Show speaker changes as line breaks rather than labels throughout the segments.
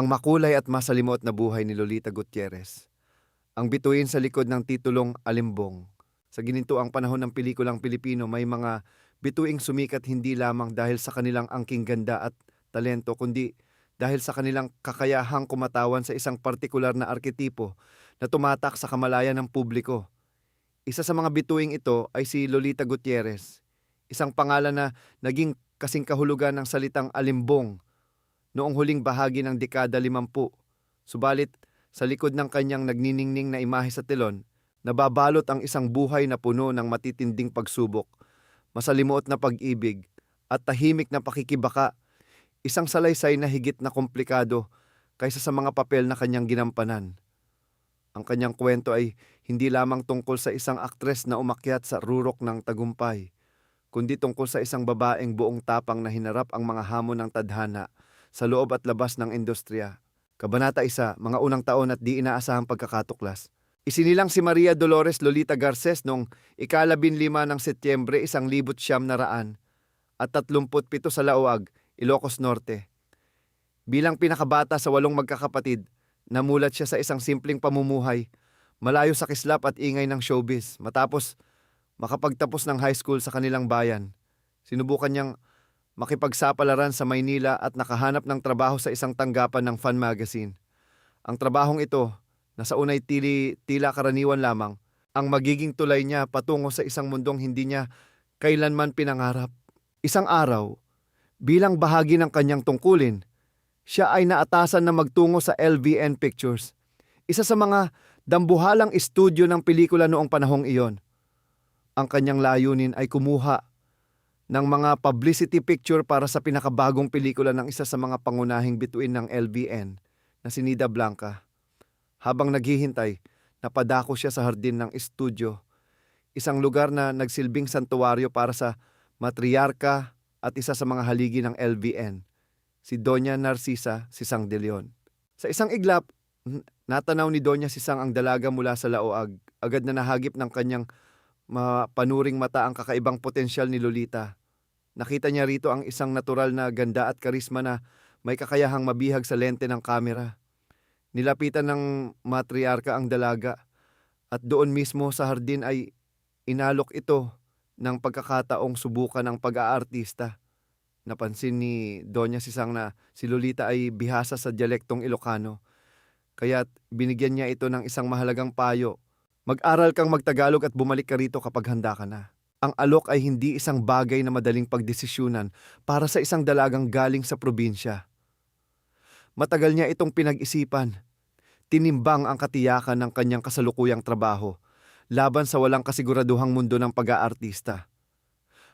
Ang makulay at masalimuot na buhay ni Lolita Gutierrez. Ang bituin sa likod ng titulong Alimbong. Sa ginintuang panahon ng pelikulang Pilipino, may mga bituing sumikat hindi lamang dahil sa kanilang angking ganda at talento, kundi dahil sa kanilang kakayahang kumatawan sa isang partikular na arketipo na tumatak sa kamalayan ng publiko. Isa sa mga bituing ito ay si Lolita Gutierrez, isang pangalan na naging kasing kahulugan ng salitang alimbong noong huling bahagi ng dekada 50. Subalit, sa likod ng kanyang nagniningning na imahe sa telon, nababalot ang isang buhay na puno ng matitinding pagsubok, masalimuot na pag-ibig, at tahimik na pakikibaka, isang salaysay na higit na komplikado kaysa sa mga papel na kanyang ginampanan. Ang kanyang kwento ay hindi lamang tungkol sa isang aktres na umakyat sa rurok ng tagumpay, kundi tungkol sa isang babaeng buong tapang na hinarap ang mga hamon ng tadhana sa loob at labas ng industriya. Kabanata 1, mga unang taon at di inaasahang pagkakatuklas. Isinilang si Maria Dolores Lolita Garces noong ika-15 ng Setyembre 1937 sa Laoag, Ilocos Norte. Bilang pinakabata sa 8 magkakapatid, namulat siya sa isang simpleng pamumuhay, malayo sa kislap at ingay ng showbiz. Matapos makapagtapos ng high school sa kanilang bayan, sinubukan niyang makipagsapalaran sa Maynila at nakahanap ng trabaho sa isang tanggapan ng Fun Magazine. Ang trabahong ito, na sa unay tila karaniwan lamang, ang magiging tulay niya patungo sa isang mundong hindi niya kailanman pinangarap. Isang araw, bilang bahagi ng kanyang tungkulin, siya ay naatasan na magtungo sa LVN Pictures, isa sa mga dambuhalang estudyo ng pelikula noong panahong iyon. Ang kanyang layunin ay kumuha ng mga publicity picture para sa pinakabagong pelikula ng isa sa mga pangunahing bituin ng LVN na si Nida Blanca. Habang naghihintay, napadako siya sa hardin ng estudyo, isang lugar na nagsilbing santuwaryo para sa matriarka at isa sa mga haligi ng LVN, si Doña Narcisa Sisang de Leon. Sa isang iglap, natanaw ni Doña Sisang ang dalaga mula sa Laoag. Agad na nahagip ng kanyang mapanuring mata ang kakaibang potensyal ni Lolita. Nakita niya rito ang isang natural na ganda at karisma na may kakayahang mabihag sa lente ng kamera. Nilapitan ng matriarka ang dalaga at doon mismo sa hardin ay inalok ito ng pagkakataong subukan ang pag-aartista. Napansin ni Doña Sisang na si Lolita ay bihasa sa dialektong Ilocano, kaya't binigyan niya ito ng isang mahalagang payo. Mag-aral kang magtagalog at bumalik ka rito kapag handa ka na. Ang alok ay hindi isang bagay na madaling pagdesisyunan para sa isang dalagang galing sa probinsya. Matagal niya itong pinag-isipan. Tinimbang ang katiyakan ng kanyang kasalukuyang trabaho laban sa walang kasiguraduhang mundo ng pag-aartista.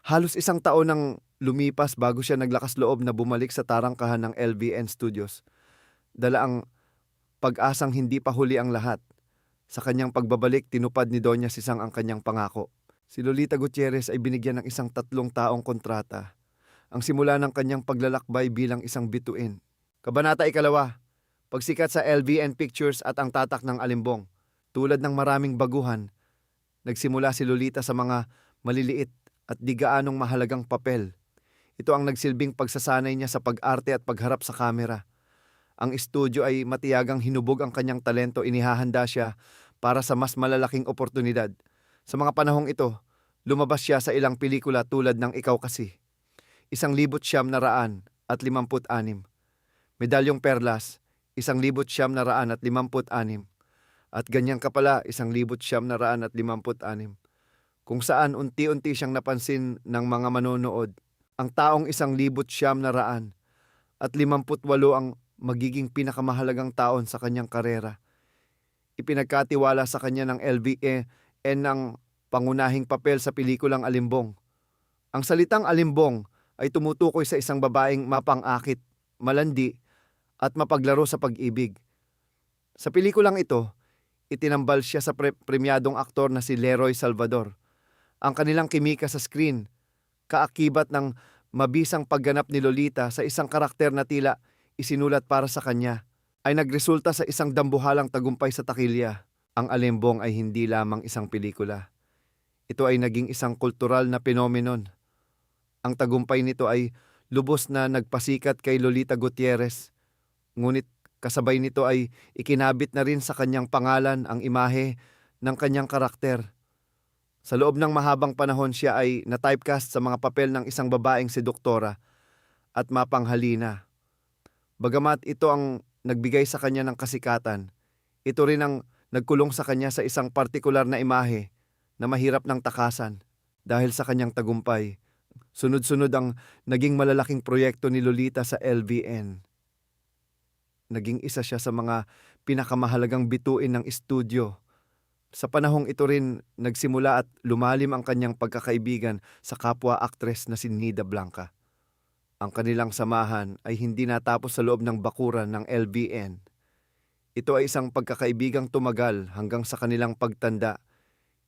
Halos 1 taon nang lumipas bago siya naglakas loob na bumalik sa tarangkahan ng LVN Studios. Dala ang pag-asang hindi pa huli ang lahat. Sa kanyang pagbabalik, tinupad ni Doña Sisang ang kanyang pangako. Si Lolita Gutierrez ay binigyan ng isang 3 taong kontrata, ang simula ng kanyang paglalakbay bilang isang bituin. Kabanata 2, pagsikat sa LVN Pictures at ang tatak ng Alimbong. Tulad ng maraming baguhan, nagsimula si Lolita sa mga maliliit at di gaanong mahalagang papel. Ito ang nagsilbing pagsasanay niya sa pag-arte at pagharap sa kamera. Ang estudyo ay matiyagang hinubog ang kanyang talento, inihahanda siya para sa mas malalaking oportunidad. Sa mga panahong ito, lumabas siya sa ilang pelikula tulad ng Ikaw Kasi, 1956, Medalyong Perlas, 1956, at Ganyan Ka Pala, 1956, kung saan unti-unti siyang napansin ng mga manonood. Ang taong 1958 ang magiging pinakamahalagang taon sa kanyang karera. Ipinagkatiwala sa kanya ng LVN ang pangunahing papel sa pelikulang Alimbong. Ang salitang Alimbong ay tumutukoy sa isang babaeng mapang-akit, malandi, at mapaglaro sa pag-ibig. Sa pelikulang ito, itinambal siya sa premyadong aktor na si Leroy Salvador. Ang kanilang kimika sa screen, kaakibat ng mabisang pagganap ni Lolita sa isang karakter na tila isinulat para sa kanya, ay nagresulta sa isang dambuhalang tagumpay sa takilya. Ang Alimbong ay hindi lamang isang pelikula. Ito ay naging isang kultural na phenomenon. Ang tagumpay nito ay lubos na nagpasikat kay Lolita Gutierrez, ngunit Kasabay nito ay ikinabit na rin sa kanyang pangalan ang imahe ng kanyang karakter. Sa loob ng mahabang panahon siya ay na-typecast sa mga papel ng isang babaeng seduktora at mapanghalina. Bagamat ito ang nagbigay sa kanya ng kasikatan, ito rin ang nagkulong sa kanya sa isang partikular na imahe na mahirap ng takasan. Dahil sa kanyang tagumpay, sunod-sunod ang naging malalaking proyekto ni Lolita sa LBN. Naging isa siya sa mga pinakamahalagang bituin ng estudyo. Sa panahong ito rin nagsimula at lumalim ang kanyang pagkakaibigan sa kapwa-aktres na si Nida Blanca. Ang kanilang samahan ay hindi natapos sa loob ng bakuran ng LBN. Ito ay isang pagkakaibigang tumagal hanggang sa kanilang pagtanda,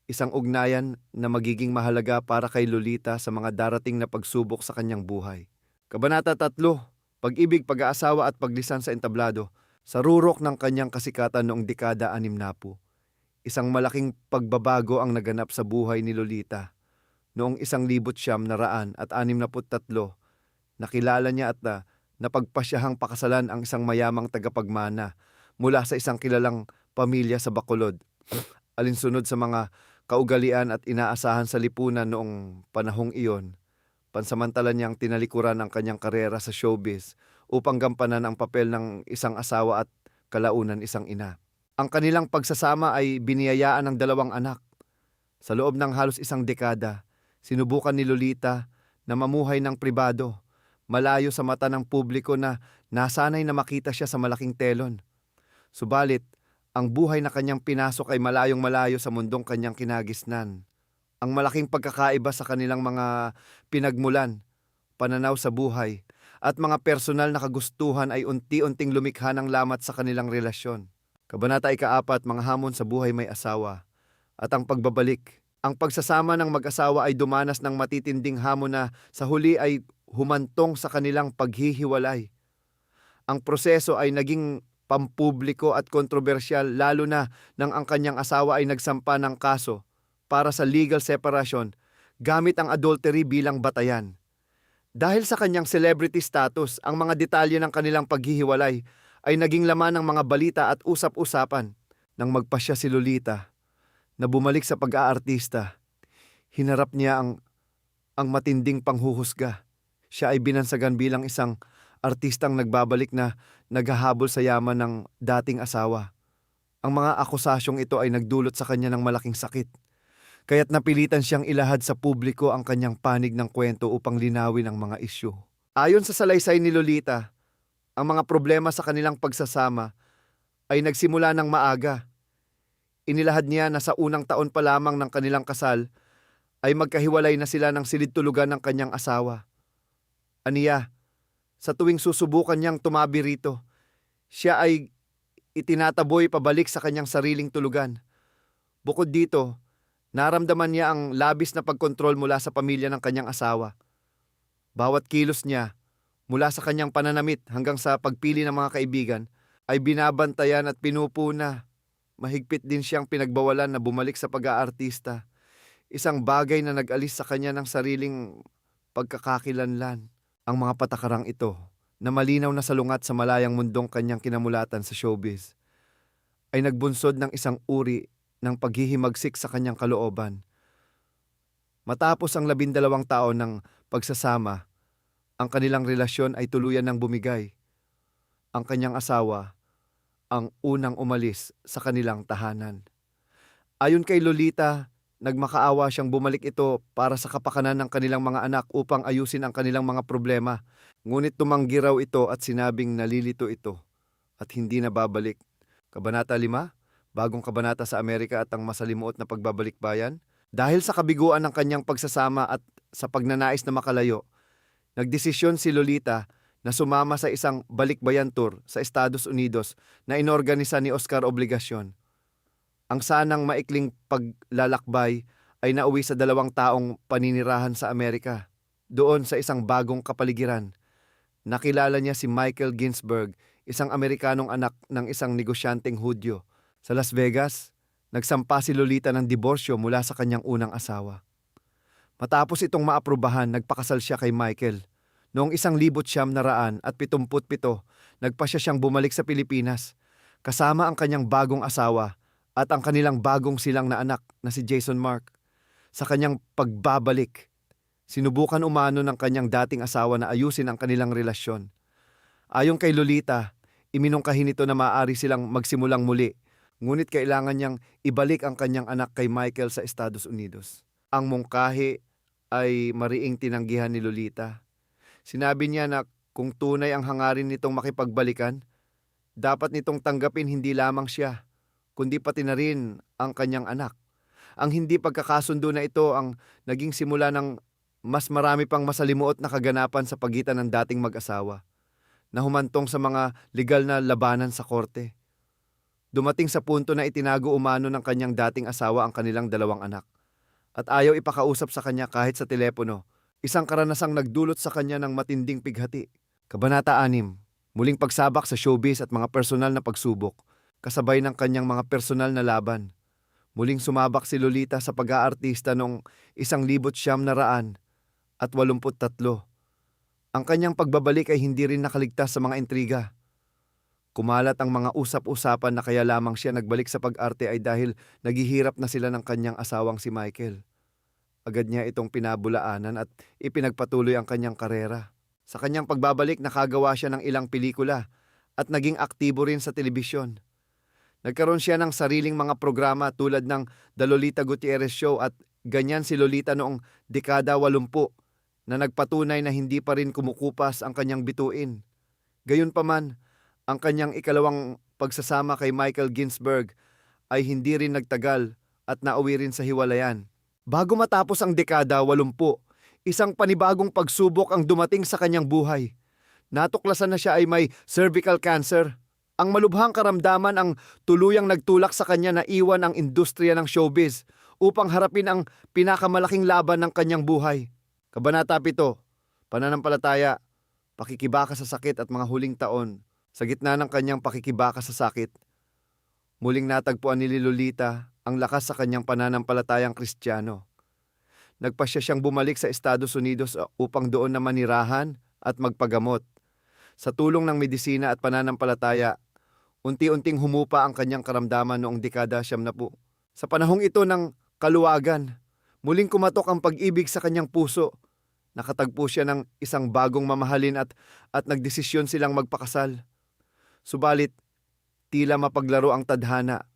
isang ugnayan na magiging mahalaga para kay Lolita sa mga darating na pagsubok sa kanyang buhay. Kabanata 3, Pag-ibig, pag-aasawa at paglisan sa entablado. Sa rurok ng kanyang kasikatan noong dekada 60, isang malaking pagbabago ang naganap sa buhay ni Lolita. Noong 1963, nakilala niya at napagpasyahang pakasalan ang isang mayamang tagapagmana mula sa isang kilalang pamilya sa Bacolod. Alinsunod sa mga kaugalian at inaasahan sa lipunan noong panahong iyon, pansamantala niyang tinalikuran ang kanyang karera sa showbiz upang gampanan ang papel ng isang asawa at kalaunan isang ina. Ang kanilang pagsasama ay biniyayaan ng 2 anak. Sa loob ng halos isang dekada, sinubukan ni Lolita na mamuhay ng pribado, malayo sa mata ng publiko na nasanay na makita siya sa malaking telon. Subalit, ang buhay na kanyang pinasok ay malayong-malayo sa mundong kanyang kinagisnan. Ang malaking pagkakaiba sa kanilang mga pinagmulan, pananaw sa buhay, at mga personal na kagustuhan ay unti-unting lumikha ng lamat sa kanilang relasyon. Kabanata 4, Mga hamon sa buhay may asawa at ang pagbabalik. Ang pagsasama ng mag-asawa ay dumanas ng matitinding hamon na sa huli ay humantong sa kanilang paghihiwalay. Ang proseso ay naging pampubliko at kontrobersyal lalo na nang ang kanyang asawa ay nagsampa ng kaso para sa legal separation gamit ang adultery bilang batayan. Dahil sa kanyang celebrity status, ang mga detalye ng kanilang paghihiwalay ay naging laman ng mga balita at usap-usapan. Nang magpasya si Lolita na bumalik sa pag-aartista, hinarap niya ang matinding panghuhusga. Siya ay binansagan bilang isang artistang nagbabalik na naghahabol sa yaman ng dating asawa. Ang mga akusasyong ito ay nagdulot sa kanya ng malaking sakit. Kaya't napilitan siyang ilahad sa publiko ang kanyang panig ng kwento upang linawin ang mga isyu. Ayon sa salaysay ni Lolita, ang mga problema sa kanilang pagsasama ay nagsimula ng maaga. Inilahad niya na sa unang taon pa lamang ng kanilang kasal ay magkahiwalay na sila ng silid-tulugan ng kanyang asawa. Aniya, sa tuwing susubukan niyang tumabi rito, siya ay itinataboy pabalik sa kanyang sariling tulugan. Bukod dito, naramdaman niya ang labis na pagkontrol mula sa pamilya ng kanyang asawa. Bawat kilos niya, mula sa kanyang pananamit hanggang sa pagpili ng mga kaibigan, ay binabantayan at pinupuna. Mahigpit din siyang pinagbawalan na bumalik sa pag-aartista. Isang bagay na nag-alis sa kanya ng sariling pagkakakilanlan. Ang mga patakarang ito, na malinaw na salungat sa malayang mundong kanyang kinamulatan sa showbiz, ay nagbunsod ng isang uri ng paghihimagsik sa kanyang kalooban. Matapos ang 12 taon ng pagsasama, ang kanilang relasyon ay tuluyan ng bumigay. Ang kanyang asawa ang unang umalis sa kanilang tahanan. Ayon kay Lolita, nagmakaawa siyang bumalik ito para sa kapakanan ng kanilang mga anak upang ayusin ang kanilang mga problema. Ngunit tumanggi raw ito at sinabing nalilito ito at hindi na babalik. Kabanata 5, Bagong kabanata sa Amerika at ang masalimuot na pagbabalikbayan. Dahil sa kabiguan ng kanyang pagsasama at sa pagnanais na makalayo, nagdesisyon si Lolita na sumama sa isang balikbayan tour sa Estados Unidos na inorganisa ni Oscar Obligacion. Ang sanang maikling paglalakbay ay nauwi sa 2 taong paninirahan sa Amerika. Doon sa isang bagong kapaligiran, nakilala niya si Michael Ginsberg, isang Amerikanong anak ng isang negosyanteng Hudyo. Sa Las Vegas, nagsampa si Lolita ng diborsyo mula sa kanyang unang asawa. Matapos itong maaprubahan, nagpakasal siya kay Michael. Noong 1977, Nagpasya siyang bumalik sa Pilipinas, kasama ang kanyang bagong asawa at ang kanilang bagong silang na anak na si Jason Mark. Sa kanyang pagbabalik, sinubukan umano ng kanyang dating asawa na ayusin ang kanilang relasyon. Ayon kay Lolita, iminungkahi nito na maaari silang magsimulang muli, ngunit kailangan niyang ibalik ang kanyang anak kay Michael sa Estados Unidos. Ang mungkahi ay mariing tinanggihan ni Lolita. Sinabi niya na kung tunay ang hangarin nitong makipagbalikan, dapat nitong tanggapin hindi lamang siya, kundi pati na rin ang kanyang anak. Ang hindi pagkakasundo na ito ang naging simula ng mas marami pang masalimuot na kaganapan sa pagitan ng dating mag-asawa, na humantong sa mga legal na labanan sa korte. Dumating sa punto na itinago umano ng kanyang dating asawa ang kanilang dalawang anak, at ayaw ipakausap sa kanya kahit sa telepono, isang karanasang nagdulot sa kanya ng matinding pighati. Kabanata 6, muling pagsabak sa showbiz at mga personal na pagsubok, kasabay ng kanyang mga personal na laban. Muling sumabak si Lolita sa pag-aartista noong 1983. Ang kanyang pagbabalik ay hindi rin nakaligtas sa mga intriga. Kumalat ang mga usap-usapan na kaya lamang siya nagbalik sa pag-arte ay dahil naghihirap na sila ng kanyang asawang si Michael. Agad niya itong pinabulaanan at ipinagpatuloy ang kanyang karera. Sa kanyang pagbabalik, nakagawa siya ng ilang pelikula at naging aktibo rin sa telebisyon. Nagkaroon siya ng sariling mga programa tulad ng The Lolita Gutierrez Show at Ganyan si Lolita noong dekada 80 na nagpatunay na hindi pa rin kumukupas ang kanyang bituin. Gayunpaman, ang kanyang ikalawang pagsasama kay Michael Ginsberg ay hindi rin nagtagal at nauwi rin sa hiwalayan. Bago matapos ang dekada 80, isang panibagong pagsubok ang dumating sa kanyang buhay. Natuklasan na siya ay may cervical cancer. Ang malubhang karamdaman ang tuluyang nagtulak sa kanya na iwan ang industriya ng showbiz upang harapin ang pinakamalaking laban ng kanyang buhay. Kabanata 7, pananampalataya, pakikibaka sa sakit at mga huling taon. Sa gitna ng kanyang pakikibaka sa sakit, muling natagpuan ni Lolita ang lakas sa kanyang pananampalatayang Kristiyano. Nagpasya siyang bumalik sa Estados Unidos upang doon na manirahan at magpagamot. Sa tulong ng medisina at pananampalataya, unti-unting humupa ang kanyang karamdaman noong dekada 70. Sa panahong ito ng kaluwagan, muling kumatok ang pag-ibig sa kanyang puso. Nakatagpo siya ng isang bagong mamahalin at nagdesisyon silang magpakasal. Subalit, tila mapaglaro ang tadhana.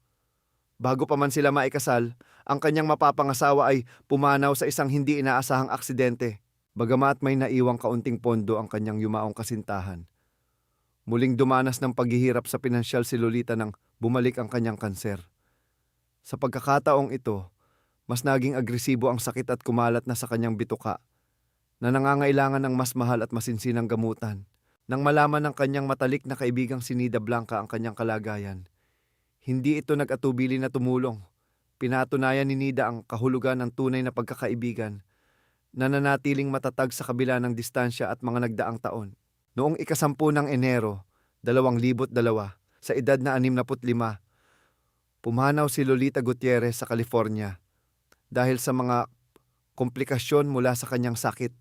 Bago pa man sila maikasal, ang kanyang mapapangasawa ay pumanaw sa isang hindi inaasahang aksidente. Bagamat may naiwang kaunting pondo ang kanyang yumaong kasintahan, muling dumanas ng paghihirap sa pinansyal si Lolita nang bumalik ang kanyang kanser. Sa pagkakataong ito, mas naging agresibo ang sakit at kumalat na sa kanyang bituka, na nangangailangan ng mas mahal at masinsinang gamutan. Nang malaman ng kanyang matalik na kaibigang si Nida Blanca ang kanyang kalagayan, hindi ito nag-atubili na tumulong. Pinatunayan ni Nida ang kahulugan ng tunay na pagkakaibigan, na nanatiling matatag sa kabila ng distansya at mga nagdaang taon. Noong 10 ng Enero, 2002, sa edad na 65, pumanaw si Lolita Gutierrez sa California dahil sa mga komplikasyon mula sa kanyang sakit.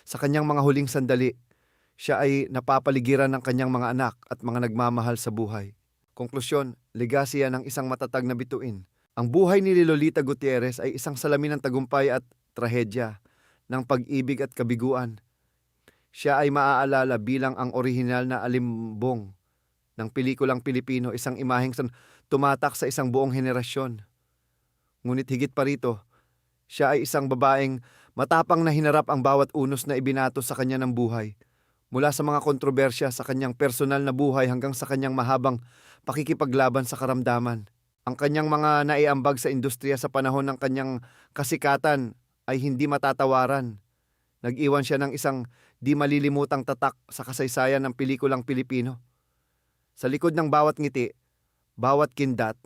Sa kanyang mga huling sandali, siya ay napapaligiran ng kanyang mga anak at mga nagmamahal sa buhay. Konklusyon, legasya ng isang matatag na bituin. Ang buhay ni Lolita Gutierrez ay isang salamin ng tagumpay at trahedya, ng pag-ibig at kabiguan. Siya ay maaalala bilang ang orihinal na alimbong ng pelikulang Pilipino, isang imaheng tumatak sa isang buong henerasyon. Ngunit higit pa rito, siya ay isang babaeng matapang na hinarap ang bawat unos na ibinato sa kanya ng buhay, mula sa mga kontrobersya sa kanyang personal na buhay hanggang sa kanyang mahabang pakikipaglaban sa karamdaman. Ang kanyang mga naiambag sa industriya sa panahon ng kanyang kasikatan ay hindi matatawaran. Nag-iwan siya ng isang di malilimutang tatak sa kasaysayan ng pelikulang Pilipino. Sa likod ng bawat ngiti, bawat kindat,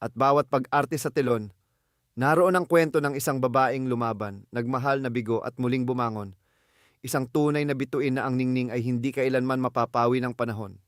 at bawat pag-arte sa telon, naroon ang kwento ng isang babaeng lumaban, nagmahal na bigo at muling bumangon. Isang tunay na bituin na ang ningning ay hindi kailanman mapapawi ng panahon.